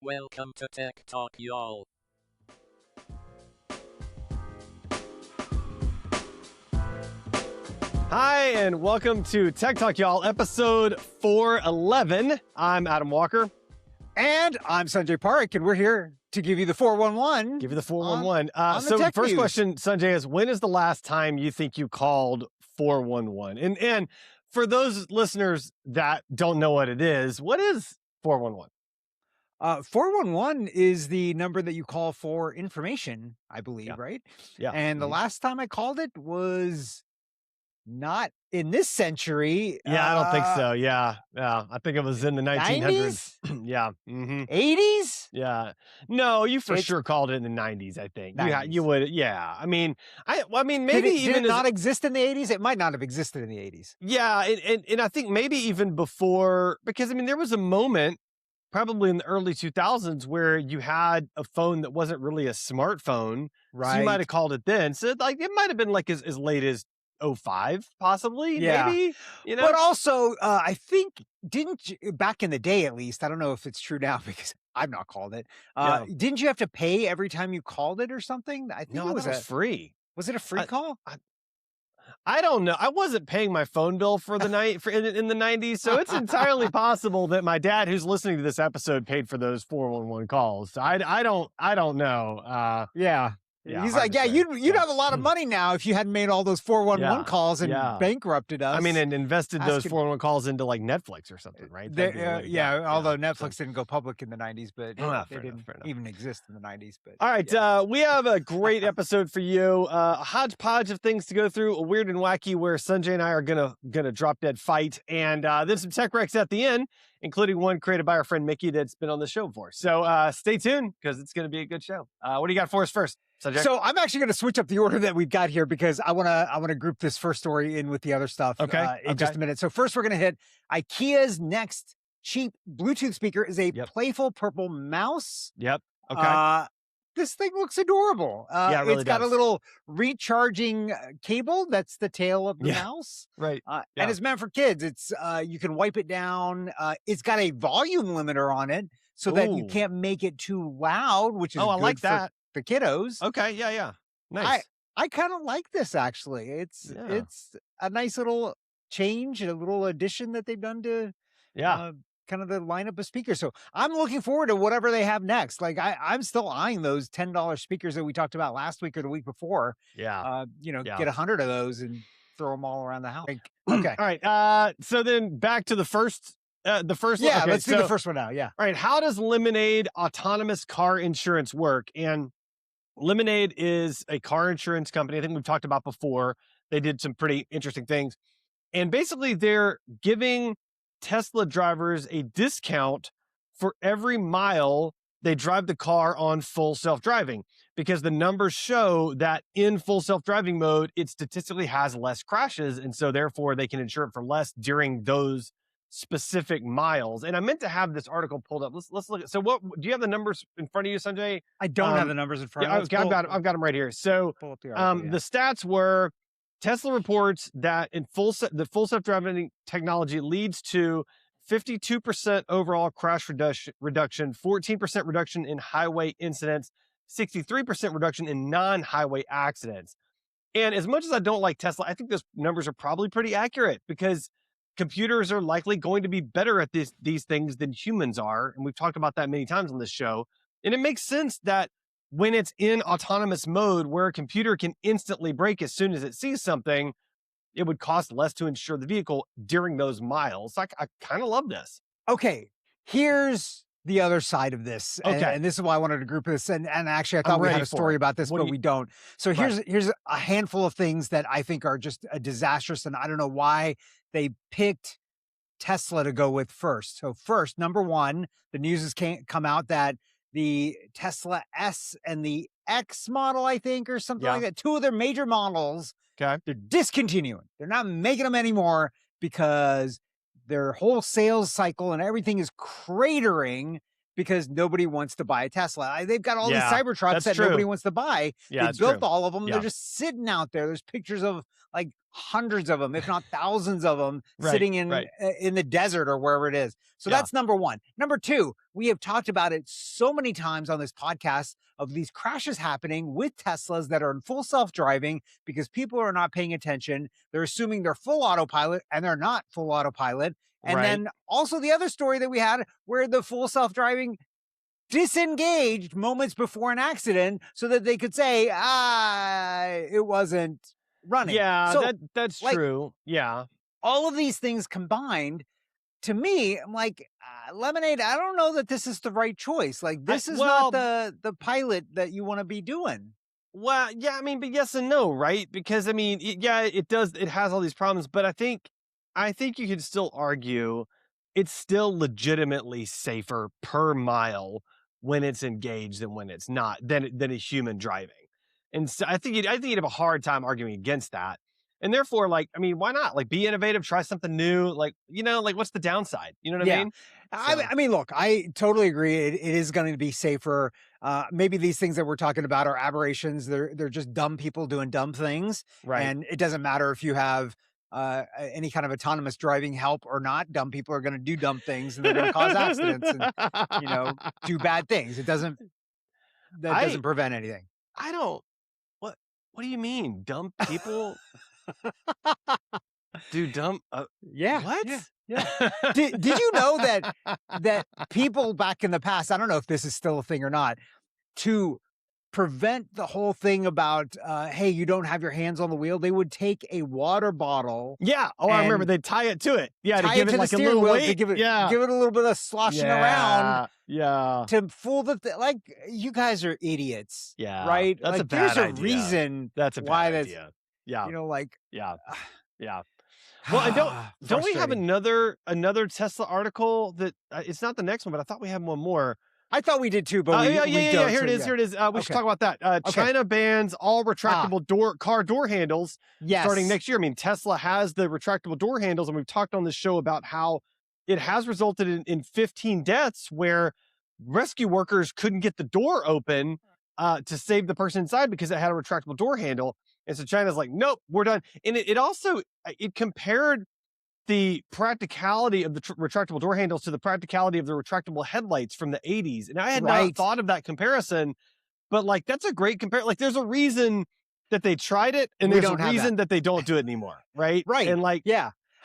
Welcome to Tech Talk, y'all. Hi, and welcome to Tech Talk, y'all, episode 411. I'm Adam Walker. And I'm Sanjay Parikh, and we're here to give you the 411. Give you the 411. on the So tech first news. question, Sanjay, is when is the last time you think you called 411? And for those listeners that don't know what it is, what is 411? 411 is the number that you call for information, I believe, right? Yeah. And the last time I called it was not in this century. Yeah, I don't think so. Yeah. I think it was in the 1900s. 90s? Yeah. Mm-hmm. 80s? Yeah. No, you for sure called it in the 90s, I think. Yeah, you would. Yeah. I mean, maybe did it not exist in the 80s? It might not have existed in the 80s. Yeah. And I think maybe even before, because I mean, there was a moment probably in the early 2000s where you had a phone that wasn't really a smartphone. Right. So you might have called it then. So like it might have been like as late as 05, possibly, maybe, you know. But also, I think, back in the day at least, I don't know if it's true now because I've not called it. Didn't you have to pay every time you called it or something? I think it was free. Was it a free call? I don't know. I wasn't paying my phone bill for the night in the 90s, so it's entirely possible that my dad, who's listening to this episode, paid for those 411 calls. So I don't know. Yeah, he's like, you'd have a lot of money now if you hadn't made all those 411 calls and bankrupted us. I mean, and invested those 411 calls into like Netflix or something, right? Although Netflix didn't go public in the 90s, but they didn't even exist in the 90s. But all right, we have a great episode for you. A hodgepodge of things to go through, a weird and wacky where Sanjay and I are gonna drop dead fight, and then some tech wrecks at the end, including one created by our friend Mickey that's been on the show before. So stay tuned because it's going to be a good show. What do you got for us first, Sanjay? So I'm actually going to switch up the order that we've got here because I want to group this first story in with the other stuff in just a minute. So first we're going to hit IKEA's next cheap Bluetooth speaker is a playful purple mouse. Yep. Okay. This thing looks adorable. Yeah, it really it's got does. a little recharging cable. That's the tail of the mouse. Right. And it's meant for kids. It's you can wipe it down. It's got a volume limiter on it so that you can't make it too loud, which is I good like that. for the kiddos. Okay. Yeah. Nice. I kind of like this actually. It's a nice little change, a little addition that they've done to kind of the lineup of speakers. So I'm looking forward to whatever they have next. Like I'm still eyeing those $10 speakers that we talked about last week or the week before. Yeah. Get 100 of those and throw them all around the house. Okay. All right. So then back to the first. Yeah, let's do the first one now. Yeah. All right. How does Lemonade autonomous car insurance work? And Lemonade is a car insurance company. I think we've talked about before. They did some pretty interesting things. And basically they're giving Tesla drivers a discount for every mile they drive the car on full self-driving, because the numbers show that in full self-driving mode, it statistically has less crashes. And so therefore they can insure it for less during those specific miles. And I meant to have this article pulled up. Let's look at, so what, do you have the numbers in front of you, Sanjay? I don't have the numbers in front of me. I've got them right here. So pull up the article, the stats were Tesla reports that in the full self-driving technology leads to 52% overall crash reduction, 14% reduction in highway incidents, 63% reduction in non-highway accidents. And as much as I don't like Tesla, I think those numbers are probably pretty accurate because computers are likely going to be better at these things than humans are. And we've talked about that many times on this show. And it makes sense that when it's in autonomous mode where a computer can instantly brake as soon as it sees something, it would cost less to insure the vehicle during those miles. I kind of love this. Okay, here's the other side of this. And this is why I wanted to group this. And actually, I thought we had a story about this, but we don't. So here's a handful of things that I think are just disastrous. And I don't know why they picked Tesla to go with first. So first, number one, the news has come out that the Tesla S and the X model, I think, or something like that, two of their major models, they're discontinuing. They're not making them anymore because their whole sales cycle and everything is cratering because nobody wants to buy a Tesla. They've got all these Cybertrucks that nobody wants to buy. Yeah, they built all of them. They're just sitting out there. There's pictures of like hundreds of them, if not thousands of them, sitting in the desert or wherever it is. So that's number one. Number two, we have talked about it so many times on this podcast of these crashes happening with Teslas that are in full self-driving because people are not paying attention. They're assuming they're full autopilot and they're not full autopilot. And then also the other story that we had where the full self-driving disengaged moments before an accident so that they could say, it wasn't running. Yeah, so, that's true. Yeah. All of these things combined, to me, I'm like, Lemonade, I don't know that this is the right choice. Like, this is not the pilot that you want to be doing. Well, yeah, I mean, but yes and no, right? Because, I mean, it does. It has all these problems, but I think you could still argue it's still legitimately safer per mile when it's engaged than when it's not, than a human driving. And so I think you'd have a hard time arguing against that. And therefore, like, I mean, why not? Like, be innovative, try something new. Like, like, what's the downside? You know what I mean? So. I mean, look, I totally agree. It is going to be safer. Maybe these things that we're talking about are aberrations. They're just dumb people doing dumb things. Right. And it doesn't matter if you have any kind of autonomous driving help or not. Dumb people are going to do dumb things and they're going to cause accidents and, do bad things. That doesn't prevent anything. I don't. What do you mean? Dumb people do dumb? Yeah. What? Yeah. Did you know that people back in the past, I don't know if this is still a thing or not, to prevent the whole thing about, hey, you don't have your hands on the wheel, they would take a water bottle. Yeah. Oh, I remember. They'd tie it to it. Yeah. To give it like a little weight. To give it a little bit of sloshing around. Yeah. To fool like, you guys are idiots. Yeah. Right? That's like, a bad there's idea. a reason that's a why bad idea. Yeah. Yeah. Yeah. Well, and don't we have another Tesla article that it's not the next one, but I thought we had one more. I thought we did too, but we don't. Here it is. Here it is. We should talk about that. China bans all retractable car door handles starting next year. I mean, Tesla has the retractable door handles, and we've talked on this show about how it has resulted in 15 deaths where rescue workers couldn't get the door open to save the person inside because it had a retractable door handle. And so China's like, nope, we're done. And it also compared the practicality of the retractable door handles to the practicality of the retractable headlights from the 80s. And I had not thought of that comparison, but like, that's a great comparison. Like, there's a reason that they tried it and there's a reason that they don't do it anymore. Right. Right. And like,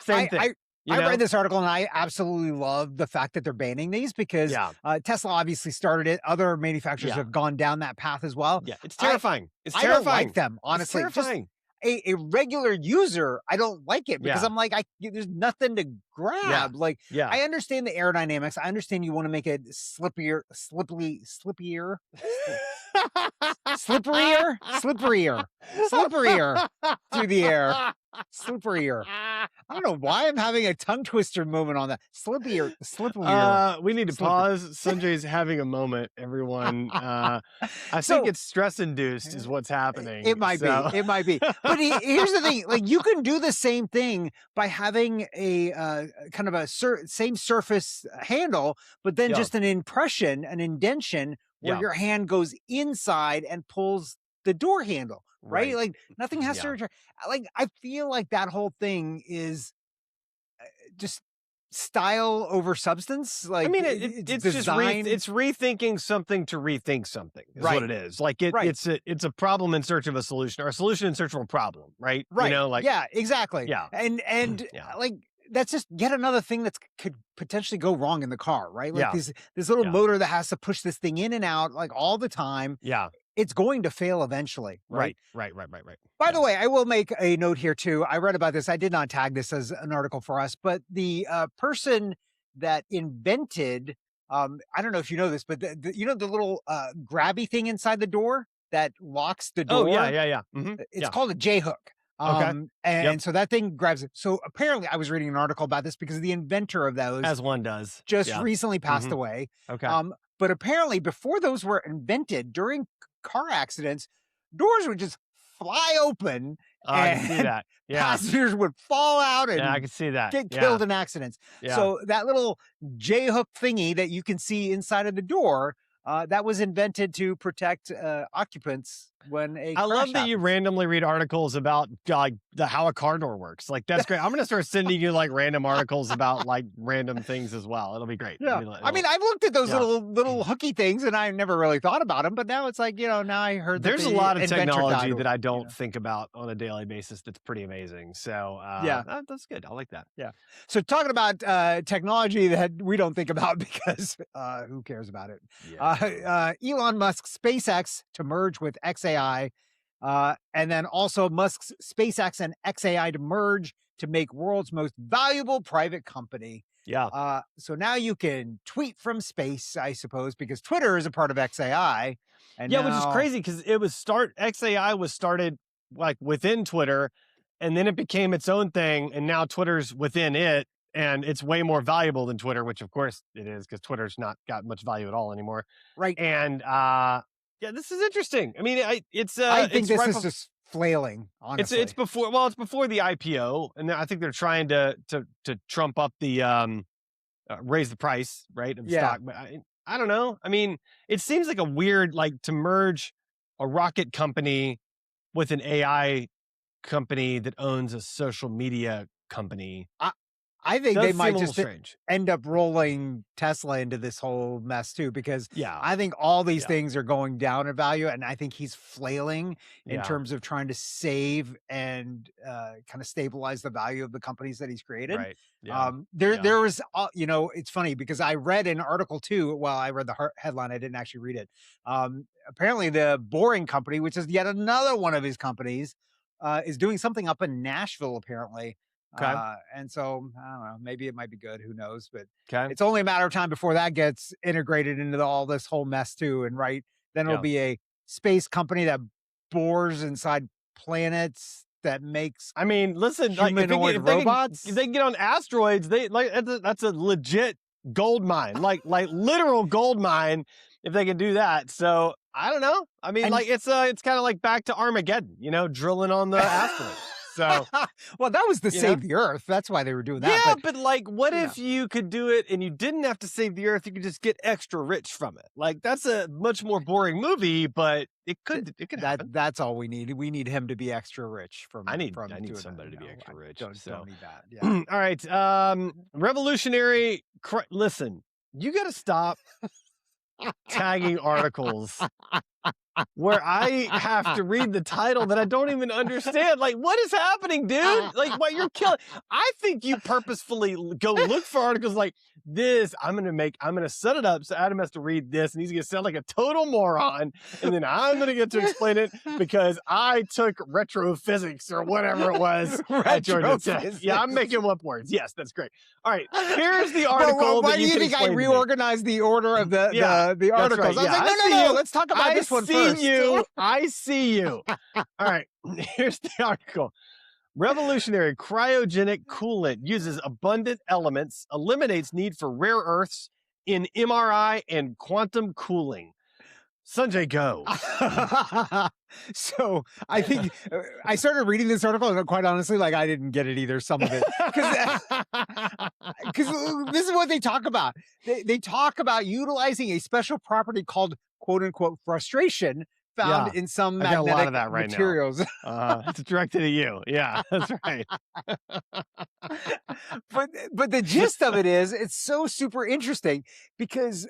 same thing. I read this article and I absolutely love the fact that they're banning these because Tesla obviously started it. Other manufacturers have gone down that path as well. Yeah, it's terrifying. I don't like them, honestly. It's terrifying. A regular user, I don't like it because I'm like, there's nothing to grab. I understand the aerodynamics. I understand you want to make it slipperier, through the air. Slipperier. I don't know why I'm having a tongue twister moment on that. Slipperier. We need to pause. Sanjay's having a moment, everyone. I think it's stress induced is what's happening. It might be. It might be. But here's the thing. Like, you can do the same thing by having a kind of a same surface handle, but then just an indention where your hand goes inside and pulls the door handle. Right? Like, nothing has to like, I feel like that whole thing is just style over substance. Like, I mean, it's design. It's rethinking something to rethink something is what it is. Like, it's a problem in search of a solution, or a solution in search of a problem. Right. Yeah, exactly. Yeah. And like, that's just yet another thing that could potentially go wrong in the car. Right. Like, this little motor that has to push this thing in and out like all the time. Yeah. It's going to fail eventually. Right. By the way, I will make a note here too. I read about this. I did not tag this as an article for us, but the person that invented, I don't know if you know this, but the little grabby thing inside the door that locks the door. Oh, yeah. Mm-hmm. It's called a J-hook. And so that thing grabs it. So apparently I was reading an article about this because the inventor of those, as one does, just recently passed away. Okay. But apparently before those were invented, during car accidents, doors would just fly open. I can see that. Yeah. Passengers would fall out and I can see that. get killed in accidents. Yeah. So that little J-hook thingy that you can see inside of the door, that was invented to protect occupants when a I love that happens. you randomly read articles about how a car door works. Like, that's great. I'm going to start sending you like random articles about like random things as well. It'll be great. Yeah. I mean, I've looked at those little hooky things and I never really thought about them, but now it's like, now I heard there's a lot of technology that I don't think about on a daily basis. That's pretty amazing. So that's good. I like that. Yeah. So talking about technology that we don't think about because who cares about it? Yeah. Elon Musk's SpaceX to merge with XAI. And then also Musk's SpaceX and XAI to merge to make world's most valuable private company. Yeah. So now you can tweet from space, I suppose, because Twitter is a part of XAI. And which is crazy because XAI was started like within Twitter, and then it became its own thing, and now Twitter's within it, and it's way more valuable than Twitter, which of course it is because Twitter's not got much value at all anymore. Right. And this is interesting. I mean, I think this is just flailing, honestly. It's before the IPO, and I think they're trying to trump up the raise the price, right, of the stock. But I don't know. I mean, it seems like a weird, like, to merge a rocket company with an AI company that owns a social media company. I think they might just end up rolling Tesla into this whole mess too, because I think all these things are going down in value, and I think he's flailing in terms of trying to save and kind of stabilize the value of the companies that he's created. Right. There was, it's funny because I read an article too. Well, I read the headline. I didn't actually read it. Apparently the Boring Company, which is yet another one of his companies, is doing something up in Nashville, apparently. Okay. And so I don't know, maybe it might be good, who knows, but it's only a matter of time before that gets integrated into all this whole mess too. And then it'll be a space company that bores inside planets that makes, listen, humanoid robots. If they can get on asteroids, that's a legit gold mine, like literal gold mine if they can do that. So I don't know. I mean, it's kind of like back to Armageddon, drilling on the asteroid. So, well, that was to save the Earth. That's why they were doing that. Yeah, but what if you could do it and you didn't have to save the Earth? You could just get extra rich from it. Like, that's a much more boring movie, but it could happen. That's all we need. We need him to be extra rich I need somebody to be extra rich. Don't need that. Yeah. All right. Revolutionary. Listen, you got to stop tagging articles where I have to read the title that I don't even understand. Like, what is happening, dude? Like, what you're killing? I think you purposefully go look for articles like this. I'm gonna set it up so Adam has to read this, and he's gonna sound like a total moron, and then I'm gonna get to explain it because I took retrophysics or whatever it was at Georgia Tech. Yeah, I'm making up words. Yes, that's great. All right, here's the article. Why do you think I reorganized the order of the articles? Right. I was like, no, let's talk about this one first. I see you. All right, here's the article. Revolutionary cryogenic coolant uses abundant elements, eliminates need for rare earths in MRI and quantum cooling. Sanjay, go. So I think I started reading this article, and quite honestly, I didn't get it either, some of it. Because this is what they talk about. They talk about utilizing a special property called, quote unquote, frustration, found in some magnetic a lot of that right materials. It's directed at you. Yeah, that's right. But the gist of it is, it's so super interesting because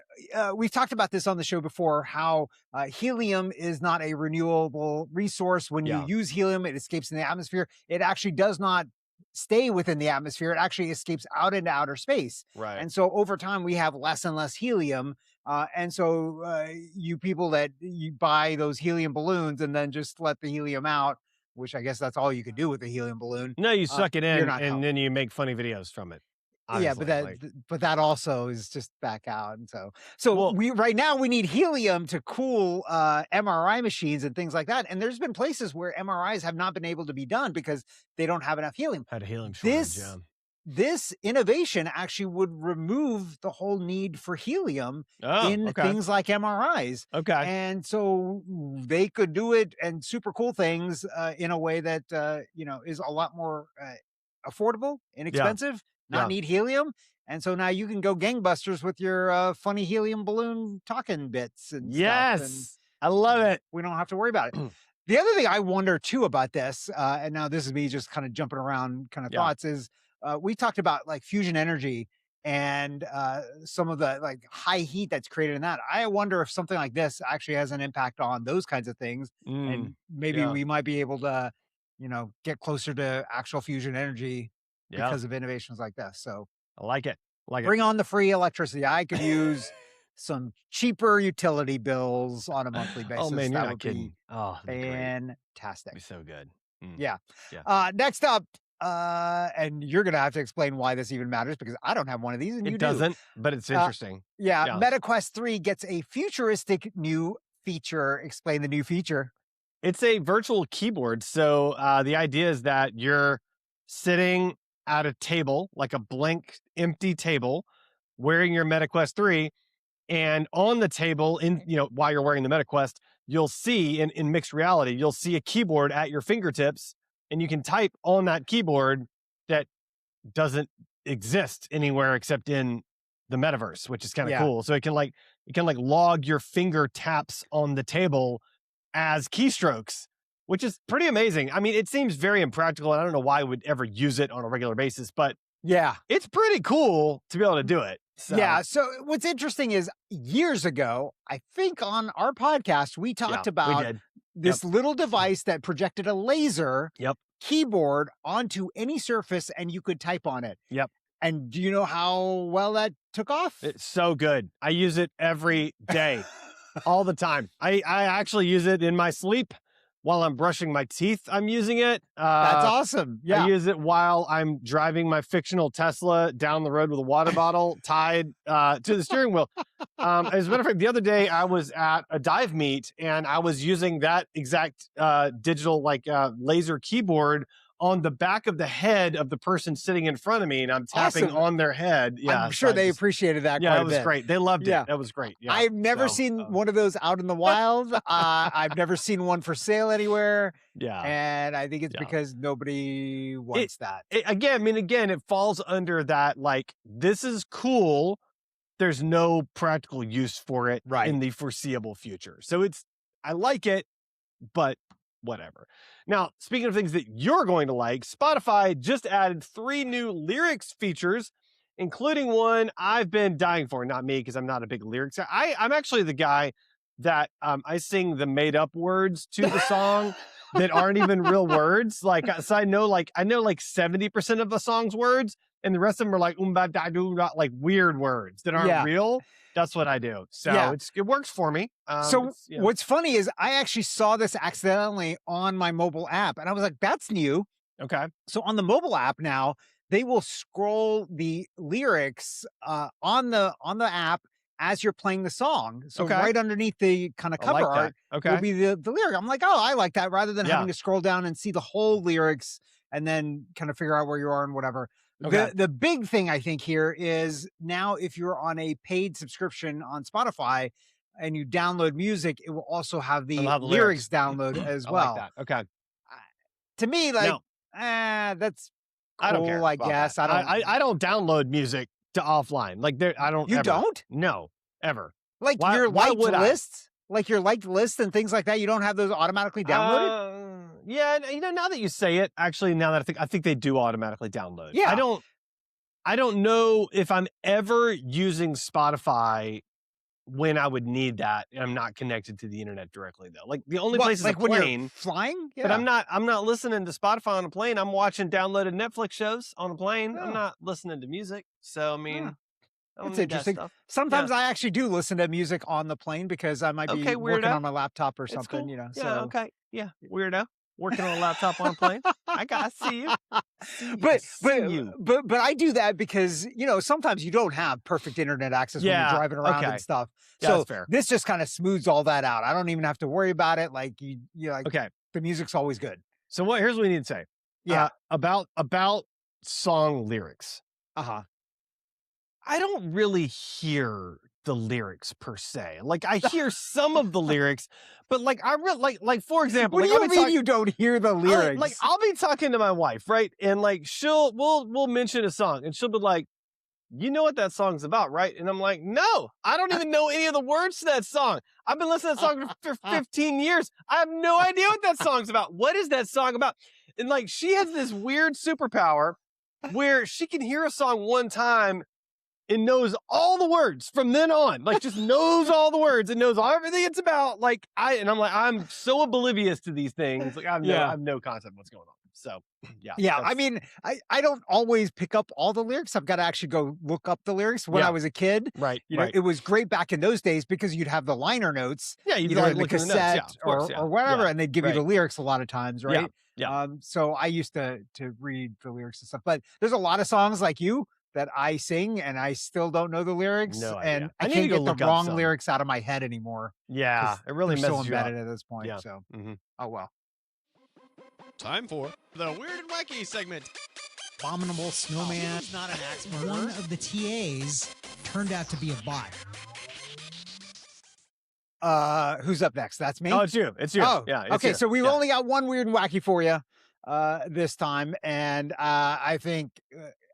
we've talked about this on the show before, how helium is not a renewable resource. When you use helium, it escapes in the atmosphere. It actually does not stay within the atmosphere. It actually escapes out into outer space. Right. And so over time, we have less and less helium. And so you people that you buy those helium balloons and then just let the helium out, which I guess that's all you could do with a helium balloon. No, you suck it in and then you make funny videos from it. Obviously. Yeah, but that also is just back out. And so we right now we need helium to cool MRI machines and things like that. And there's been places where MRIs have not been able to be done because they don't have enough helium. Had a helium shortage. this innovation actually would remove the whole need for helium in things like MRIs. Okay. And so they could do it and super cool things in a way that, is a lot more affordable, inexpensive, not need helium. And so now you can go gangbusters with your funny helium balloon talking bits and stuff. And I love it. we don't have to worry about it. The other thing I wonder too about this, and now this is me just kind of jumping around kind of thoughts, is we talked about like fusion energy and some of the like high heat that's created in that. I wonder if something like this actually has an impact on those kinds of things. And maybe we might be able to, get closer to actual fusion energy because of innovations like this. So I like it. Bring on the free electricity. I could use some cheaper utility bills on a monthly basis. Oh man, you're not kidding. Oh, fantastic. It'd be so good. Yeah. Next up, and you're gonna have to explain why this even matters because I don't have one of these, and it doesn't, but it's interesting. MetaQuest 3 gets a futuristic new feature. Explain the new feature. It's a virtual keyboard. So the idea is that you're sitting at a table, like a blank, empty table, wearing your MetaQuest 3. And on the table, while you're wearing the MetaQuest, you'll see in mixed reality, you'll see a keyboard at your fingertips, and you can type on that keyboard that doesn't exist anywhere except in the metaverse, which is kind of cool. So it can log your finger taps on the table as keystrokes, which is pretty amazing. I mean, it seems very impractical, and I don't know why I would ever use it on a regular basis, but it's pretty cool to be able to do it. So. So what's interesting is years ago, I think on our podcast, we talked about this little device that projected a laser keyboard onto any surface and you could type on it. And do you know how well that took off? It's so good. I use it every day, all the time. I actually use it in my sleep. While I'm brushing my teeth, I'm using it. That's awesome. Yeah. I use it while I'm driving my fictional Tesla down the road with a water bottle tied to the steering wheel. As a matter of fact, the other day I was at a dive meet and I was using that exact digital laser keyboard on the back of the head of the person sitting in front of me, and I'm tapping on their head. Yeah, I'm sure they appreciated that. Yeah, it was great. They loved it. That was great. Yeah. I've never seen one of those out in the wild. I've never seen one for sale anywhere. Yeah, and I think it's because nobody wants that. Again, it falls under that. Like, this is cool. There's no practical use for it in the foreseeable future. So I like it, but whatever. Now, speaking of things that you're going to like, Spotify just added 3 new lyrics features, including one I've been dying for. Not me, because I'm not a big lyrics guy. I'm actually the guy that I sing the made up words to the song that aren't even real words. So I know 70% of the song's words, and the rest of them are like like weird words that aren't real. That's what I do. So it works for me. What's funny is I actually saw this accidentally on my mobile app, and I was like, that's new. Okay. So on the mobile app now, they will scroll the lyrics on the app as you're playing the song. So right underneath the kind of cover art will be the lyric. I'm like, oh, I like that, rather than having to scroll down and see the whole lyrics and then kind of figure out where you are and whatever. Okay. The big thing I think here is now if you're on a paid subscription on Spotify and you download music, it will also have the lyrics download as well. I like that. Okay. To me, that's cool, I don't care. I guess. I don't download music to offline. Like, I don't. You ever. Don't? No, ever. Like your liked lists? Like your liked lists and things like that, you don't have those automatically downloaded? Yeah, now that you say it, actually, now that I think they do automatically download. Yeah. I don't know if I'm ever using Spotify when I would need that. I'm not connected to the internet directly though. Like the only place is like a plane. When you're flying? Yeah. But I'm not listening to Spotify on a plane. I'm watching downloaded Netflix shows on a plane. I'm not listening to music. So I mean, it's interesting. Sometimes I actually do listen to music on the plane because I might be working on my laptop or something, cool. Yeah, so. Okay. Yeah, weirdo. Working on a laptop on a plane. I see you. But I do that because, sometimes you don't have perfect internet access when you're driving around and stuff. Yeah, so that's fair. This just kind of smooths all that out. I don't even have to worry about it. Like the music's always good. So here's what we need to say. Yeah. About song lyrics, Uh-huh. I don't really hear the lyrics per se. Like I hear some of the lyrics, but like I really like for example, what do you mean you don't hear the lyrics? Like I'll be talking to my wife, right? And like we'll mention a song and she'll be like, you know what that song's about, right? And I'm like, no, I don't even know any of the words to that song. I've been listening to that song for 15 years. I have no idea what that song's about. What is that song about? And like, she has this weird superpower where she can hear a song one time and knows all the words from then on, like just knows all the words and knows everything it's about. Like I'm like, I'm so oblivious to these things. Like I have no concept of what's going on. So yeah. I mean, I don't always pick up all the lyrics. I've got to actually go look up the lyrics. When I was a kid, right? You know, it was great back in those days because you'd have the liner notes, either in the cassette or whatever, and they'd give you the lyrics a lot of times, right? Yeah. So I used to read the lyrics and stuff. But there's a lot of songs like you that I sing and I still don't know the lyrics, and I can't get the wrong lyrics out of my head anymore. Yeah, it really messes so embedded you up at this point. Yeah. So, oh well. Time for the Weird and Wacky segment. Abominable Snowman. He's not an axe murderer. One of the TAs turned out to be a bot. Who's up next? That's me. Oh, it's you. It's you. Oh, yeah. Okay, so we've only got one Weird and Wacky for you this time, and I think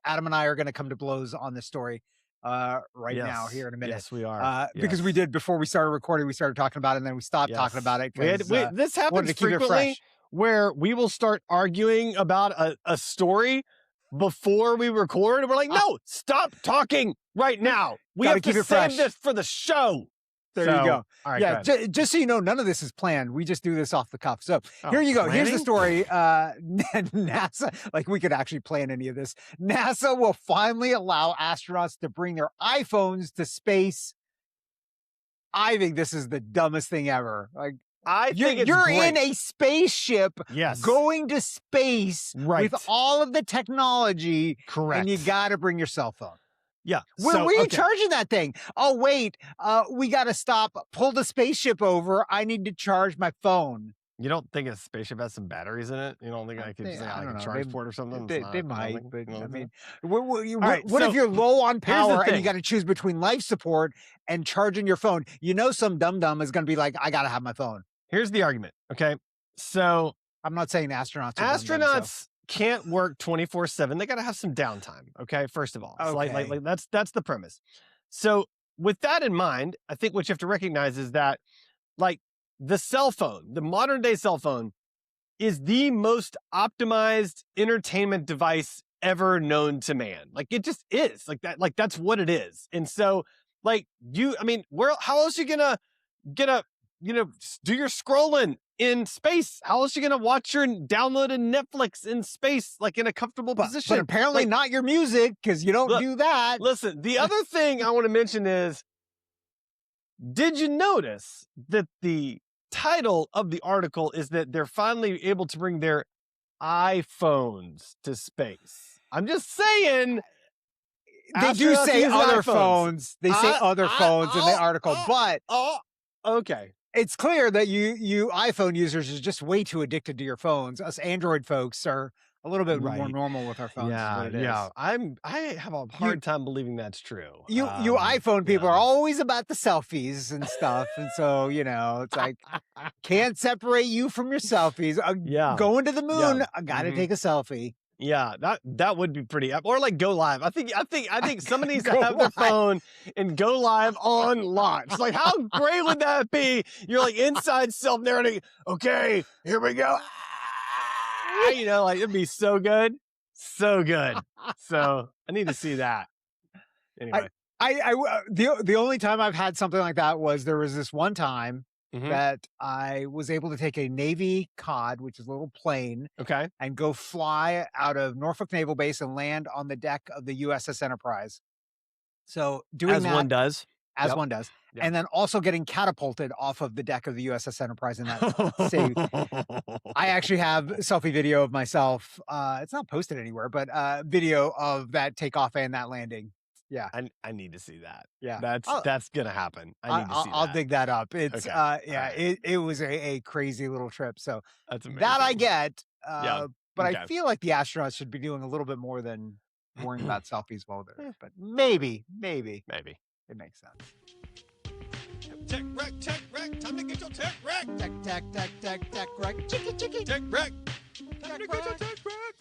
Adam and I are going to come to blows on this story right now here in a minute. Yes, we are. Because we did before we started recording. We started talking about it, and then we stopped talking about it. This happens frequently, where we will start arguing about a story before we record, and we're like, no, stop talking right now. We have to save this for the show. There you go. All right, yeah, just so you know, none of this is planned. We just do this off the cuff. So here you go. Planning? Here's the story. NASA, like we could actually plan any of this. NASA will finally allow astronauts to bring their iPhones to space. I think this is the dumbest thing ever. Like, I think it's you're great. in a spaceship going to space with all of the technology. Correct. And you got to bring your cell phone. Yeah. Where are you charging that thing? Oh, wait. We got to stop. Pull the spaceship over. I need to charge my phone. You don't think a spaceship has some batteries in it? You don't think I could just like a charge port or something? They might, but I mean, what if you're low on power and you got to choose between life support and charging your phone? You know, some dum-dum is going to be like, I got to have my phone. Here's the argument. Okay. So I'm not saying astronauts can't work 24/7. They got to have some downtime. Okay. First of all, so like that's the premise. So with that in mind, I think what you have to recognize is that like the cell phone, the modern day cell phone is the most optimized entertainment device ever known to man. Like it just is like that's what it is. And so like how else are you gonna do your scrolling in space? How else are you going to watch your downloaded Netflix in space, like in a comfortable position? But apparently not your music, because you don't do that. Listen, the other thing I want to mention is, did you notice that the title of the article is that they're finally able to bring their iPhones to space? I'm just saying. They do say other phones. They say other phones in the article, but okay. It's clear that you iPhone users are just way too addicted to your phones. Us Android folks are a little bit more normal with our phones. Yeah. I have a hard time believing that's true. You iPhone people are always about the selfies and stuff, and so it's like can't separate you from your selfies. Going to the moon, I gotta take a selfie. Yeah, that would be pretty, or like go live. I think somebody needs to have their phone and go live on launch. Like, how great would that be? You're like inside self-narrating. Okay, here we go. Like it'd be so good, so good. So I need to see that. Anyway, the only time I've had something like that was there was this one time that I was able to take a Navy COD, which is a little plane, and go fly out of Norfolk Naval Base and land on the deck of the USS Enterprise. So doing that, one does. One does. Yep. And then also getting catapulted off of the deck of the USS Enterprise in that save. I actually have selfie video of myself. It's not posted anywhere, but video of that takeoff and that landing. Yeah, I need to see that. Yeah, that's gonna happen. I need to see that. I'll dig that up. It's it was a crazy little trip. So that's amazing. that I get. But I feel like the astronauts should be doing a little bit more than worrying about selfies while they're. But maybe it makes sense. Tech wreck, time to get your tech wreck. Tech wreck. Chicky. Tech wreck. Time to get your tech wreck.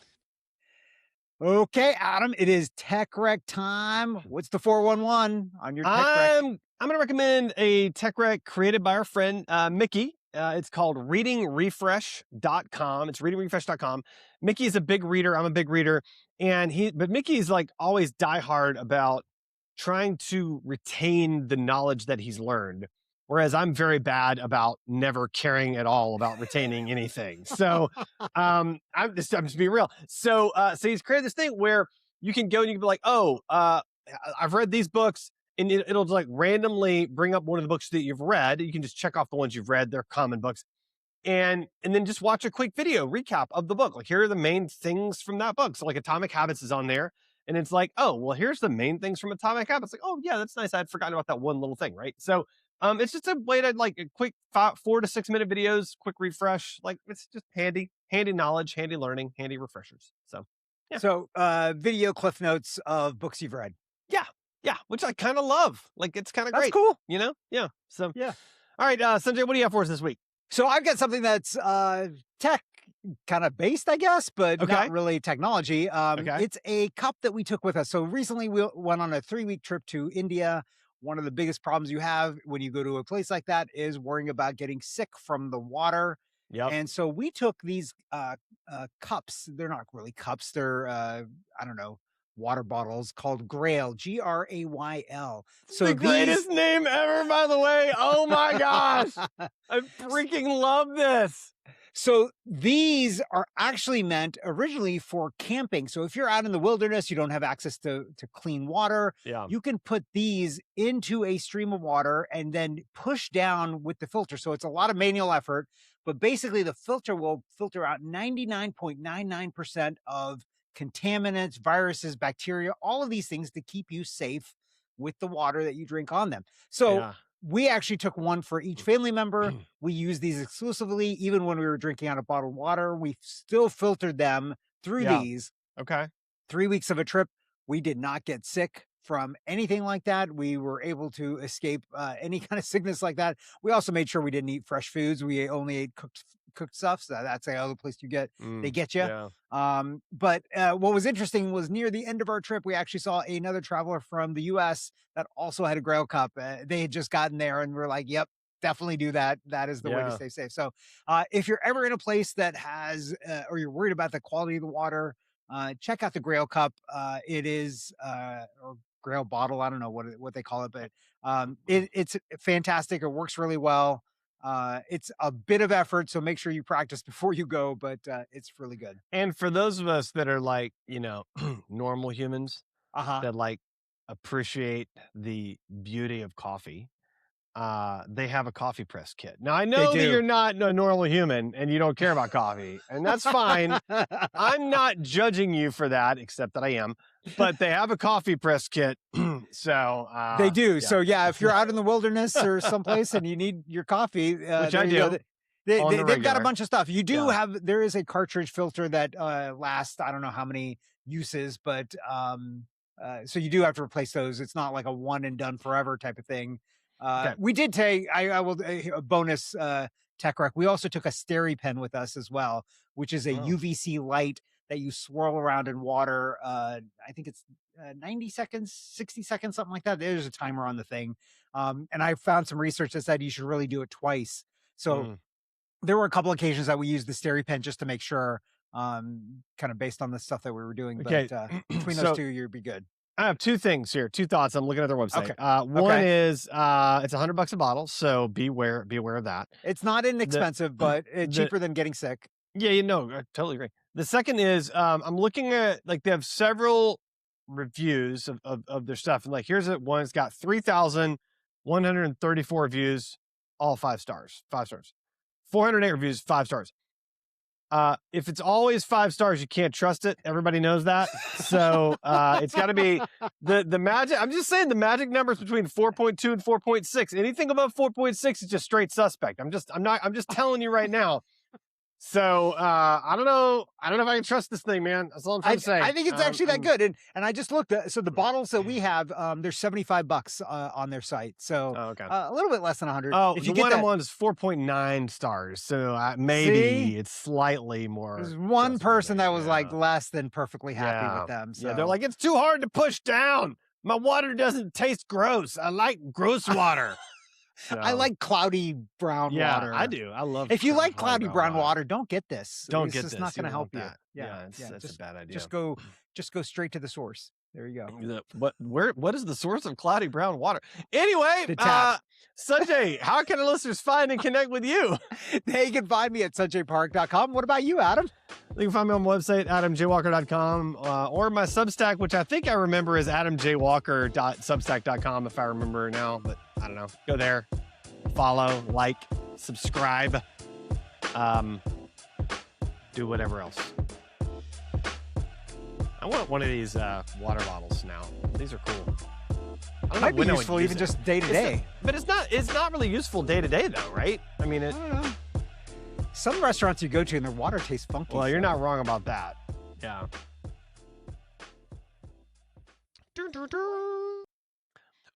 Okay, Adam, it is tech wreck time. What's the 411 on your tech wreck? I'm going to recommend a tech wreck created by our friend Mickey. It's called readingrefresh.com. It's readingrefresh.com. Mickey is a big reader. I'm a big reader. But Mickey's like always diehard about trying to retain the knowledge that he's learned. Whereas I'm very bad about never caring at all about retaining anything. So I'm just being real. So he's created this thing where you can go and you can be like, I've read these books, and it'll like randomly bring up one of the books that you've read. You can just check off the ones you've read. They're common books. And then just watch a quick video recap of the book. Like, here are the main things from that book. So like Atomic Habits is on there. And it's like, oh, well, here's the main things from Atomic Habits. Like, oh yeah, that's nice. I'd forgotten about that one little thing, right? So it's just a way to like a quick 4 to 6 minute videos, quick refresh. Like, it's just handy knowledge, handy learning, handy refreshers. So, yeah. So video cliff notes of books you've read. Yeah, which I kind of love. Like, it's kind of great. That's cool. You know? Yeah. So, yeah. All right, Sanjay, what do you have for us this week? So I've got something that's tech kind of based, I guess, but not really technology. It's a cup that we took with us. So recently we went on a 3-week trip to India. One of the biggest problems you have when you go to a place like that is worrying about getting sick from the water. Yep. And so we took these cups. They're not really cups. They're, I don't know, water bottles called Grail, Grayl. So the greatest name ever, by the way. Oh my gosh. I freaking love this. So these are actually meant originally for camping. So if you're out in the wilderness, you don't have access to clean water. Yeah. You can put these into a stream of water and then push down with the filter. So it's a lot of manual effort, but basically the filter will filter out 99.99% of contaminants, viruses, bacteria, all of these things to keep you safe with the water that you drink on them. So we actually took one for each family member. We used these exclusively. Even when we were drinking out of bottled water, we still filtered them through these. Okay. 3 weeks of a trip. We did not get sick from anything like that. We were able to escape any kind of sickness like that. We also made sure we didn't eat fresh foods. We only ate cooked stuff. So that's the other place they get you. Yeah. But what was interesting was near the end of our trip, we actually saw another traveler from the US that also had a Grail cup. They had just gotten there and we're like, yep, definitely do that. That is the way to stay safe. So if you're ever in a place that has, or you're worried about the quality of the water, check out the Grail cup. It is, or Grail bottle. I don't know what they call it, but it's fantastic. It works really well. It's a bit of effort, so make sure you practice before you go, but it's really good. And for those of us that are like, normal humans that like appreciate the beauty of coffee, they have a coffee press kit. Now, I know that you're not a normal human and you don't care about coffee, and that's fine. I'm not judging you for that, except that I am. But they have a coffee press kit. So they do. Yeah. So if you're out in the wilderness or someplace and you need your coffee, which I do. They've got a bunch of stuff. You do there is a cartridge filter that lasts, I don't know how many uses, but so you do have to replace those. It's not like a one and done forever type of thing. We did take, I will, a bonus tech rec. We also took a Steri pen with us as well, which is a UVC light that you swirl around in water. I think it's 90 seconds, 60 seconds, something like that. There's a timer on the thing. And I found some research that said you should really do it twice. So there were a couple occasions that we used the Steri pen just to make sure, kind of based on the stuff that we were doing. Okay. But between those two, you'd be good. I have 2 things here, 2 thoughts. I'm looking at their website. One is it's $100 a bottle, so beware of that. It's not inexpensive, but it's cheaper than getting sick. Yeah, I totally agree. The second is I'm looking at, like, they have several reviews of their stuff, and like here's one. It's got 3,134 reviews, all 5 stars. 408 reviews, 5 stars. If it's always 5 stars, you can't trust it. Everybody knows that. So it's got to be the magic. I'm just saying the magic numbers between 4.2 and 4.6. Anything above 4.6 is just straight suspect. I'm just telling you right now. So I don't know. I don't know if I can trust this thing, man. That's all I'm trying to say. I think it's actually that good. And I just looked. So the bottles that we have, they're $75 on their site. So okay. A little bit less than 100. Oh, if the one I'm on is 4.9 stars. So maybe it's slightly more. There's one person that was like less than perfectly happy with them. So. Yeah, they're like, it's too hard to push down. My water doesn't taste gross. I like gross water. So. I like cloudy brown water. Yeah, I do. I love. If you like cloudy brown water, don't get this. Don't get this. It's not going to help you. Yeah, that's a bad idea. Just go straight to the source. There you go. What is the source of cloudy brown water? Anyway, Sanjay, how can our listeners find and connect with you? They can find me at sanjaypark.com. What about you, Adam? You can find me on my website, adamjwalker.com, or my Substack, which I think I remember is adamjwalker.substack.com, if I remember now, but I don't know. Go there, follow, like, subscribe, do whatever else. I want one of these water bottles now. These are cool. It might be useful even just day to day. But it's not really useful day to day though, right? I mean, some restaurants you go to and their water tastes funky. Well, you're not wrong about that. Yeah.